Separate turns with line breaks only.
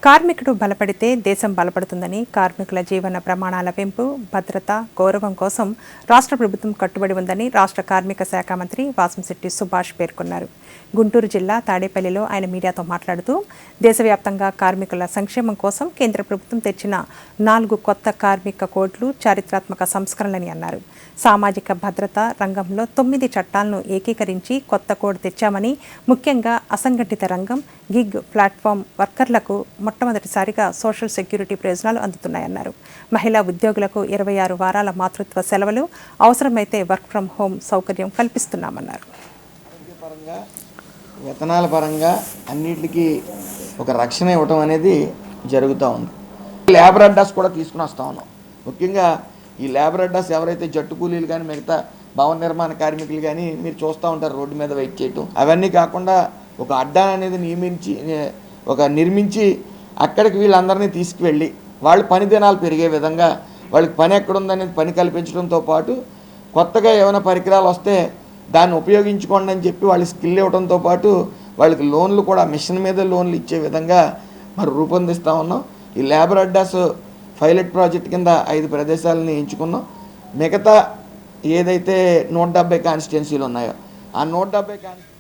కార్మికుడు బలపడితే దేశం బలపడుతుందని, కార్మికుల జీవన ప్రమాణాల పెంపు, భద్రత, గౌరవం కోసం రాష్ట్ర ప్రభుత్వం కట్టుబడి ఉందని రాష్ట్ర కార్మిక శాఖ మంత్రి వాసంశెట్టి సుభాష్ పేర్కొన్నారు. గుంటూరు జిల్లా తాడేపల్లిలో ఆయన మీడియాతో మాట్లాడుతూ, దేశవ్యాప్తంగా కార్మికుల సంక్షేమం కోసం కేంద్ర ప్రభుత్వం తెచ్చిన 4 కొత్త కార్మిక కోడ్లు చారిత్రాత్మక సంస్కరణలని అన్నారు. సామాజిక భద్రత రంగంలో 9 చట్టాలను ఏకీకరించి కొత్త కోడ్ తెచ్చామని, ముఖ్యంగా అసంఘటిత రంగం, గిగ్ ప్లాట్ఫామ్ వర్కర్లకు మొట్టమొదటిసారిగా సోషల్ సెక్యూరిటీ ప్రయోజనాలు అందుతున్నాయన్నారు. మహిళా ఉద్యోగులకు 26 వారాల మాతృత్వ సెలవులు, అవసరమైతే వర్క్ ఫ్రం హోం సౌకర్యం కల్పిస్తున్నామన్నారు.
వేతనాల పరంగా అన్నిటికీ ఒక రక్షణ ఇవ్వటం అనేది జరుగుతూ ఉంది. లేబర్ అడ్డాస్ కూడా తీసుకుని వస్తూ ఉన్నాం. ముఖ్యంగా ఈ లేబర్ అడ్డాస్ ఎవరైతే జట్టు కూలీలు కానీ మిగతా భవన నిర్మాణ కార్మికులు కానీ మీరు చూస్తూ ఉంటారు రోడ్డు మీద వెయిట్ చేయటం, అవన్నీ కాకుండా ఒక అడ్డా అనేది నిర్మించి అక్కడికి వీళ్ళందరినీ తీసుకువెళ్ళి వాళ్ళు పని దినాలు పెరిగే విధంగా వాళ్ళకి పని ఎక్కడుందనేది పని కల్పించడంతో పాటు కొత్తగా ఏమైనా పరికరాలు వస్తే దాన్ని ఉపయోగించుకోండి అని చెప్పి వాళ్ళకి స్కిల్ ఇవ్వడంతో పాటు వాళ్ళకి లోన్లు కూడా మిషన్ మీద లోన్లు ఇచ్చే విధంగా మరి రూపొందిస్తూ ఉన్నాం. ఈ లేబర్ అడ్డాస్ పైలట్ ప్రాజెక్ట్ కింద 5 ప్రదేశాలని ఎంచుకున్నాం. మిగతా ఏదైతే 170 కాన్స్టిట్యున్సీలు ఉన్నాయో ఆ 170